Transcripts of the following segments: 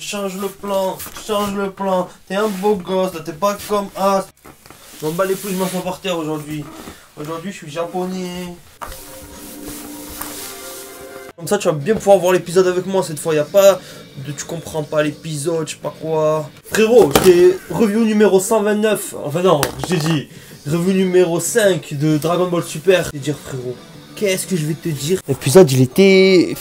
Change le plan, change le plan. T'es un beau gosse, t'es pas comme As. Je m'en bats les couilles, je m'en par terre aujourd'hui. Aujourd'hui, je suis japonais. Comme ça, tu vas bien pouvoir voir l'épisode avec moi cette fois. Y a pas de tu comprends pas l'épisode, je sais pas quoi. Frérot, j'étais review numéro 129. Enfin, non, je t'ai dit review numéro 5 de Dragon Ball Super. Je vais te dire, frérot, qu'est-ce que je vais te dire? L'épisode, il était.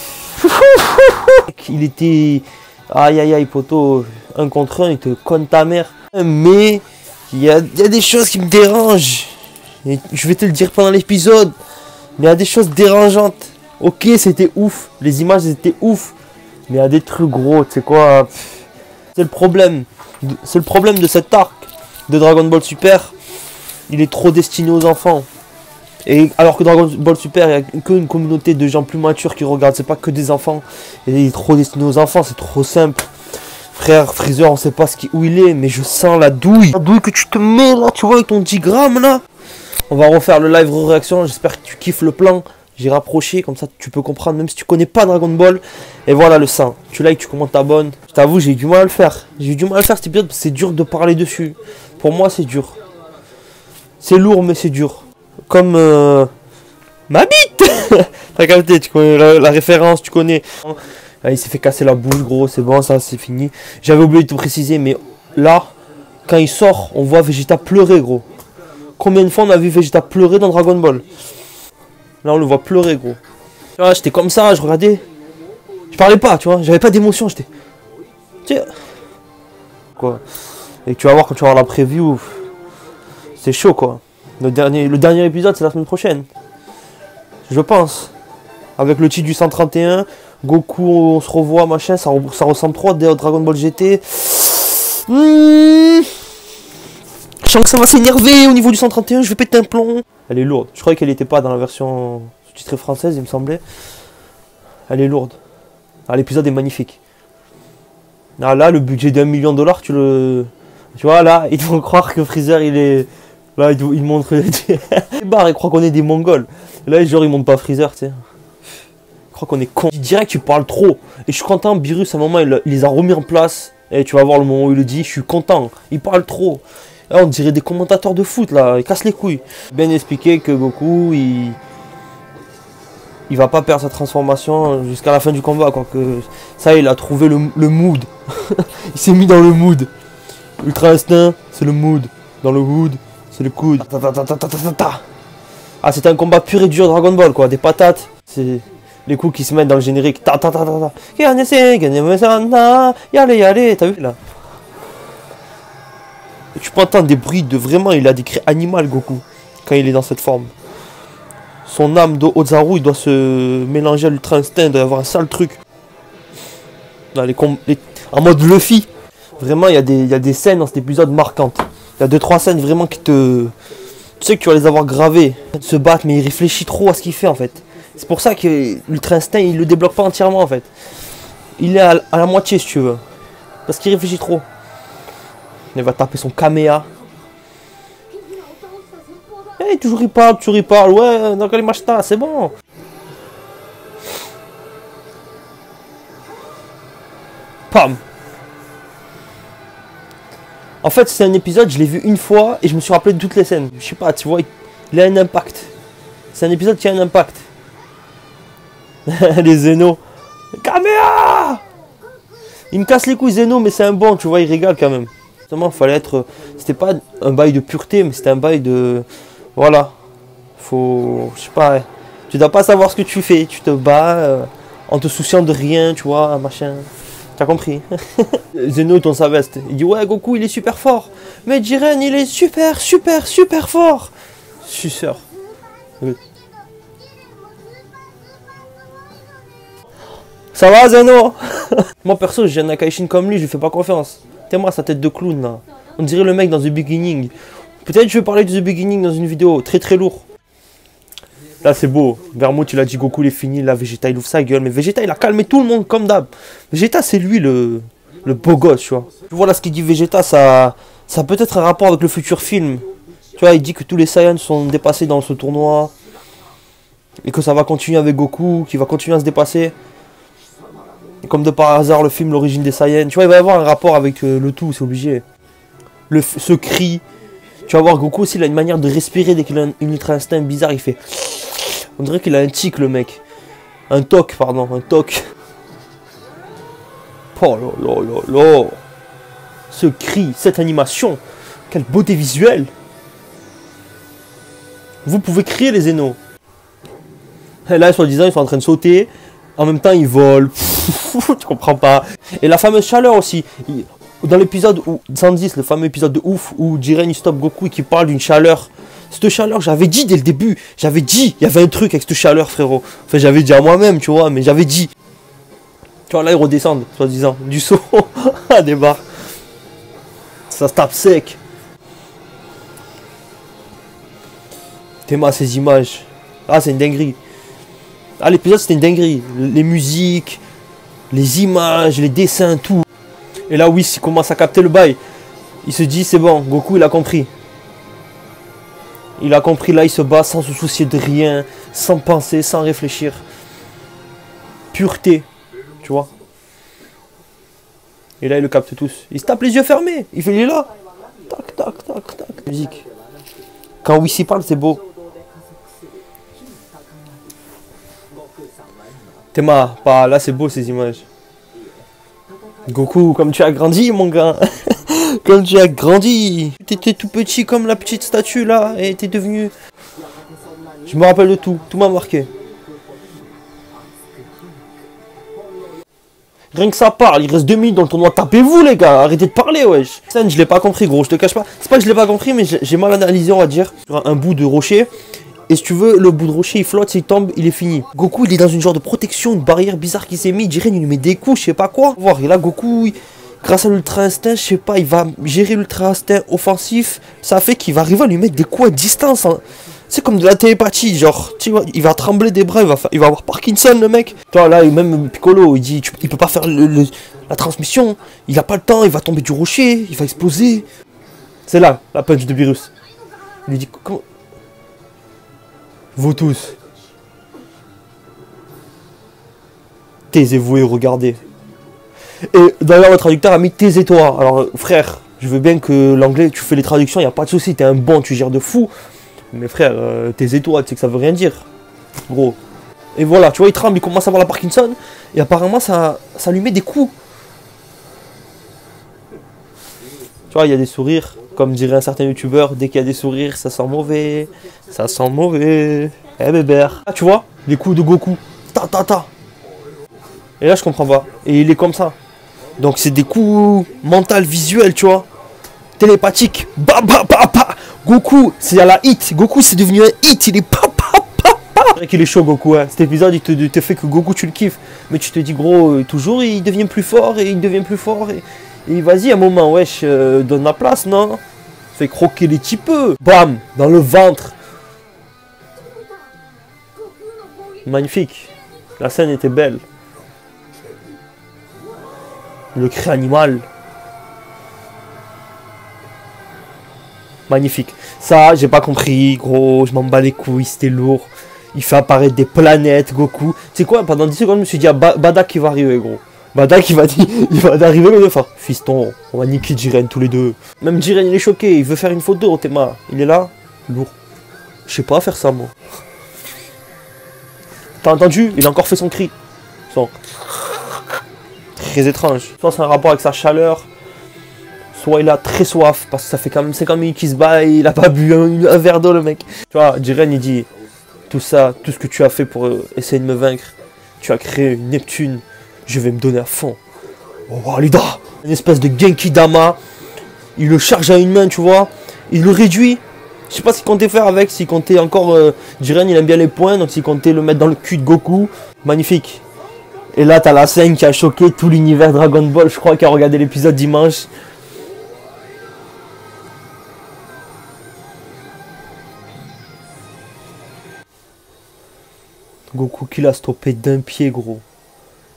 Il était. Aïe aïe aïe, poto, un contre un, il te conne ta mère. Mais il y a des choses qui me dérangent. Et je vais te le dire pendant l'épisode. Mais il y a des choses dérangeantes. Ok, c'était ouf. Les images étaient ouf. Mais il y a des trucs gros, tu sais quoi. C'est le problème. C'est le problème de cet arc de Dragon Ball Super. Il est trop destiné aux enfants. Et alors que Dragon Ball Super, il n'y a qu'une communauté de gens plus matures qui regardent, c'est pas que des enfants. Et il est trop destiné aux enfants, c'est trop simple. Frère, Freezer, on sait pas où il est, mais je sens la douille. La douille que tu te mets là, tu vois, avec ton 10 grammes là. On va refaire le live réaction, j'espère que tu kiffes le plan. J'ai rapproché, comme ça tu peux comprendre, même si tu connais pas Dragon Ball. Et voilà le sang. Tu likes, tu commentes, t'abonnes. Je t'avoue, j'ai eu du mal à le faire. J'ai eu du mal à le faire cet épisode parce que c'est dur de parler dessus. Pour moi, c'est dur. C'est lourd, mais c'est dur. Comme ma bite. T'as capté, tu connais la référence, tu connais. Il s'est fait casser la bouche, gros, c'est bon, ça c'est fini. J'avais oublié de te préciser, mais là, quand il sort, on voit Vegeta pleurer, gros. Combien de fois on a vu Vegeta pleurer dans Dragon Ball? Là, on le voit pleurer, gros. Tu vois, j'étais comme ça, je regardais. Je parlais pas, tu vois, j'avais pas d'émotion, j'étais. Tiens. Quoi. Et tu vas voir quand tu vas voir la preview, c'est chaud, quoi. Le dernier épisode, c'est la semaine prochaine. Je pense. Avec le titre du 131, Goku, on se revoit, machin, ça ressemble trop à Dragon Ball GT. Je sens que ça va s'énerver au niveau du 131, je vais péter un plomb. Elle est lourde. Je croyais qu'elle n'était pas dans la version sous-titrée française, il me semblait. Elle est lourde. Ah, l'épisode est magnifique. Ah, là, le budget d'1 million de $, tu vois, là, ils vont croire que Freezer, il est... Là, il montre les barres, ils croient qu'on est des Mongols. Là, genre, ils montent pas Freezer, tu sais. Ils croient qu'on est con. Je dirais que tu parles trop. Et je suis content, Beerus, à un moment, il les a remis en place. Et tu vas voir le moment où il le dit, je suis content. Il parle trop. Là, on dirait des commentateurs de foot, là. Ils cassent les couilles. Bien expliqué que Goku, il va pas perdre sa transformation jusqu'à la fin du combat, quoi. Que ça, il a trouvé le mood. Il s'est mis dans le mood. Ultra Instinct, c'est le mood. Dans le hood. C'est le coude. Ah, c'était un combat pur et dur Dragon Ball, quoi. Des patates. C'est les coups qui se mettent dans le générique. Yale, t'as vu là? Et tu peux entendre des bruits de vraiment, il a des cris animaux, Goku, quand il est dans cette forme. Son âme de Ozaru, il doit se mélanger à l'Ultra Instinct, il doit y avoir un sale truc. Dans en mode Luffy. Vraiment, il y a des scènes dans cet épisode marquantes. Il y a 2-3 scènes vraiment qui te... Tu sais que tu vas les avoir gravées. Il se battre, mais il réfléchit trop à ce qu'il fait en fait. C'est pour ça que l'Ultra Instinct, il le débloque pas entièrement en fait. Il est à la moitié si tu veux. Parce qu'il réfléchit trop. Il va taper son Kamea. Eh, toujours il parle. Ouais, Nakarimashita, c'est bon. Pam. En fait, c'est un épisode, je l'ai vu une fois et je me suis rappelé de toutes les scènes. Je sais pas, tu vois, il a un impact. C'est un épisode qui a un impact. Les Zeno. Kamea! Il me casse les couilles, Zeno, mais c'est un bon, tu vois, il régale quand même. Justement, fallait être... C'était pas un bail de pureté, mais c'était un bail de... Voilà. Faut... Je sais pas, tu dois pas savoir ce que tu fais. Tu te bats en te souciant de rien, tu vois, machin. T'as compris? Zeno, ton sa veste. Il dit ouais, Goku, il est super fort. Mais Jiren, il est super fort. Suceur. Ça va, Zeno? Moi, perso, j'ai un Akaishin comme lui, je lui fais pas confiance. T'es moi, sa tête de clown, là. On dirait le mec dans The Beginning. Peut-être je vais parler de The Beginning dans une vidéo très lourd. Là, c'est beau. Vermouth, il a dit Goku, il est fini. Là, Vegeta, il ouvre sa gueule. Mais Vegeta, il a calmé tout le monde comme d'hab. Vegeta, c'est lui le beau gosse, tu vois. Tu vois là ce qu'il dit Vegeta, ça a peut-être un rapport avec le futur film. Tu vois, il dit que tous les Saiyans sont dépassés dans ce tournoi. Et que ça va continuer avec Goku, qui va continuer à se dépasser. Et comme de par hasard, le film L'origine des Saiyans. Tu vois, il va y avoir un rapport avec le tout, c'est obligé. Ce cri. Tu vas voir, Goku aussi, il a une manière de respirer dès qu'il a une ultra instinct bizarre. Il fait... On dirait qu'il a un tic, le mec. Un toc, pardon, un toc. Oh là là là là. Ce cri, cette animation. Quelle beauté visuelle. Vous pouvez crier les Zeno. Et là, soi-disant, ils sont en train de sauter. En même temps, ils volent. Tu comprends pas. Et la fameuse chaleur aussi. Dans l'épisode 110, le fameux épisode de ouf, où Jiren il stoppe Goku et qui parle d'une chaleur. Cette chaleur, j'avais dit dès le début. J'avais dit, il y avait un truc avec cette chaleur, frérot. Enfin, j'avais dit à moi-même, tu vois, mais j'avais dit. Tu vois, là, ils redescendent, soi-disant, du saut à des barres. Ça se tape sec. Théma, ces images. Ah, c'est une dinguerie. Ah, l'épisode, c'était une dinguerie. Les musiques, les images, les dessins, tout. Et là, Whis, il commence à capter le bail. Il se dit, c'est bon, Goku, il a compris. Il a compris, là, il se bat sans se soucier de rien, sans penser, sans réfléchir. Pureté, tu vois. Et là, il le capte tous. Il se tape les yeux fermés. Il fait, il est là. Tac, tac, tac, tac. Musique. Quand Whis y parle, c'est beau. Théma, pas là, c'est beau ces images. Goku, comme tu as grandi, mon gars. Comme tu as grandi. T'étais tout petit comme la petite statue là. Et t'es devenu... Je me rappelle de tout. Tout m'a marqué. Rien que ça parle. Il reste 2 minutes dans le tournoi. Tapez-vous les gars. Arrêtez de parler, wesh. Je l'ai pas compris, gros. Je te cache pas. C'est pas que je l'ai pas compris, mais j'ai mal analysé, on va dire. Un bout de rocher. Et si tu veux, le bout de rocher, il flotte, s'il tombe, il est fini. Goku, il est dans une genre de protection, une barrière bizarre qui s'est mise. Jiren, il lui met des coups, je sais pas quoi. Voir, et là, Goku, grâce à l'ultra instinct, je sais pas, il va gérer l'ultra instinct offensif. Ça fait qu'il va arriver à lui mettre des coups à distance. Hein. C'est comme de la télépathie, genre, tu vois, il va trembler des bras, il va avoir Parkinson, le mec. Tu vois, là, même Piccolo, il dit, il peut pas faire la transmission. Il a pas le temps, il va tomber du rocher, il va exploser. C'est là, la punch de Beerus. Il lui dit, comment... Vous tous, taisez-vous et regardez. Et d'ailleurs, le traducteur a mis taisez-toi. Alors, frère, je veux bien que l'anglais, tu fais les traductions, il n'y a pas de souci, t'es un bon, tu gères de fou. Mais frère, taisez-toi, tu sais que ça veut rien dire. Gros. Et voilà, tu vois, il tremble, il commence à avoir la Parkinson. Et apparemment, ça lui met des coups. Tu vois, il y a des sourires. Comme dirait un certain youtubeur, dès qu'il y a des sourires, ça sent mauvais. Ça sent mauvais. Eh bébert. Ah, tu vois, les coups de Goku. Ta ta ta. Et là, je comprends pas. Et il est comme ça. Donc, c'est des coups mentaux, visuels, tu vois. Télépathiques. Ba ba ba ba. Goku, c'est à la hit. Goku, c'est devenu un hit. Il est pa pa pa pa. C'est vrai qu'il est chaud, Goku. Hein. Cet épisode, il te fait que Goku, tu le kiffes. Mais tu te dis, gros, toujours, il devient plus fort. Et il devient plus fort. Et vas-y, un moment, wesh, donne la place, non? Fais croquer les petits peu. Bam, dans le ventre. Magnifique. La scène était belle. Le cri animal. Magnifique. Ça, j'ai pas compris, gros. Je m'en bats les couilles, c'était lourd. Il fait apparaître des planètes, Goku. Tu sais quoi, pendant 10 secondes, je me suis dit, ah, Bada qui va arriver, gros. Bada qui va arriver les deux. Enfin, fiston, on va niquer Jiren tous les deux. Même Jiren, il est choqué. Il veut faire une photo au Théma. Il est là. Lourd. Je sais pas faire ça, moi. T'as entendu? Il a encore fait son cri. Son... Très étrange. Soit c'est un rapport avec sa chaleur. Soit il a très soif. Parce que ça fait quand même 50 minutes qu'il se bat et il a pas bu un verre d'eau, le mec. Tu vois, Jiren, il dit... Tout ça, tout ce que tu as fait pour essayer de me vaincre. Tu as créé une Neptune. Je vais me donner à fond. Oh, Alida! Une espèce de Genki Dama. Il le charge à une main, tu vois. Il le réduit. Je sais pas ce qu'il comptait faire avec. S'il comptait encore... Jiren, il aime bien les points. Donc s'il comptait le mettre dans le cul de Goku. Magnifique. Et là, t'as la scène qui a choqué tout l'univers Dragon Ball. Je crois qu'il a regardé l'épisode dimanche. Goku qui l'a stoppé d'un pied, gros.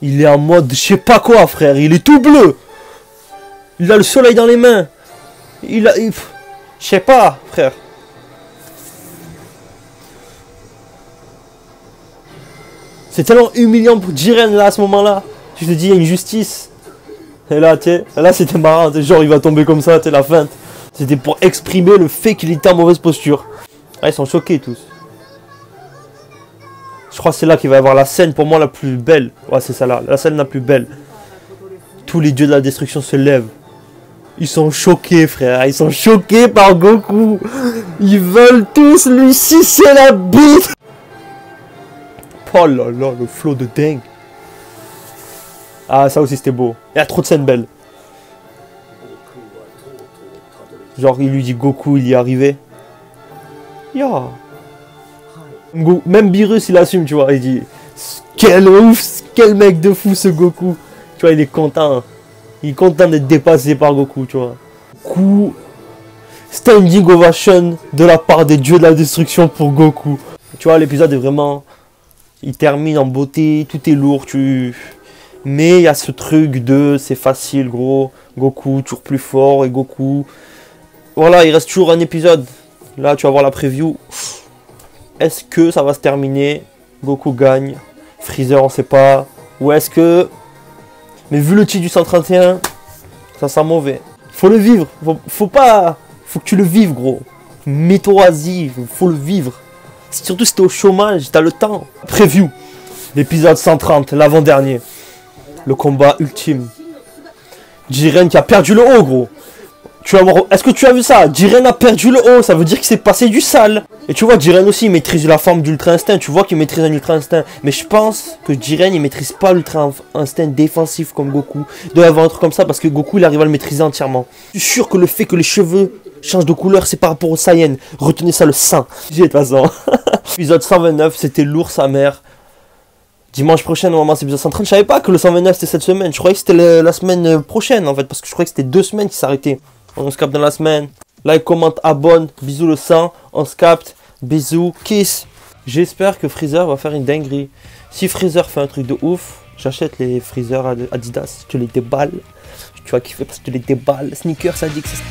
Il est en mode, je sais pas quoi, frère. Il est tout bleu. Il a le soleil dans les mains. Je sais pas, frère. C'est tellement humiliant pour Jiren, là, à ce moment-là. Je te dis, il y a une justice. Et là, tu sais, là c'était marrant, genre il va tomber comme ça, tu sais, la feinte. C'était pour exprimer le fait qu'il était en mauvaise posture. Ah, ils sont choqués tous. Je crois que c'est là qu'il va y avoir la scène pour moi la plus belle. Ouais, c'est ça là, la scène la plus belle. Tous les dieux de la destruction se lèvent. Ils sont choqués, frère. Ils sont choqués par Goku. Ils veulent tous lui sucer la bite. Oh là là, le flow de dingue. Ah, ça aussi c'était beau. Il y a trop de scènes belles. Genre, il lui dit Goku, il y est arrivé. Ya. Même Beerus, il assume, tu vois. Il dit quel ouf, quel mec de fou ce Goku. Tu vois, il est content. Il est content d'être dépassé par Goku, tu vois. Goku. Standing ovation de la part des dieux de la destruction pour Goku. Tu vois, l'épisode est vraiment... Il termine en beauté, tout est lourd, Mais il y a ce truc de... C'est facile, gros. Goku, toujours plus fort, et Goku... Voilà, il reste toujours un épisode. Là, tu vas voir la preview. Est-ce que ça va se terminer? Goku gagne. Freezer, on sait pas. Ou est-ce que... Mais vu le titre du 131, ça sent mauvais. Faut le vivre. Faut pas... Faut que tu le vives, gros. Mets-toi-y. Faut le vivre. Surtout si t'es au chômage, t'as le temps. Preview. L'épisode 130, l'avant-dernier. Le combat ultime. Jiren qui a perdu le haut, gros. Est-ce que tu as vu ça? Jiren a perdu le haut, ça veut dire qu'il s'est passé du sale. Et tu vois, Jiren aussi, il maîtrise la forme d'Ultra Instinct. Tu vois qu'il maîtrise un Ultra Instinct. Mais je pense que Jiren, il maîtrise pas l'Ultra Instinct défensif comme Goku. Il doit y avoir un truc comme ça parce que Goku, il arrive à le maîtriser entièrement. Je suis sûr que le fait que les cheveux changent de couleur, c'est par rapport au Saiyan. Retenez ça, le sang. J'ai de toute façon. Épisode 129, c'était lourd sa mère. Dimanche prochain, normalement, c'est épisode 130. Je savais pas que le 129, c'était cette semaine. Je croyais que c'était la semaine prochaine, en fait. Parce que je croyais que c'était 2 semaines qui s'arrêtaient. On se capte dans la semaine. Like, commente, abonne. Bisous le sang. On se capte. Bisous. Kiss. J'espère que Freezer va faire une dinguerie. Si Freezer fait un truc de ouf, j'achète les Freezer Adidas. Je te les déballe. Tu vas kiffer parce que je te les déballe. Sneakers, ça dit que c'est...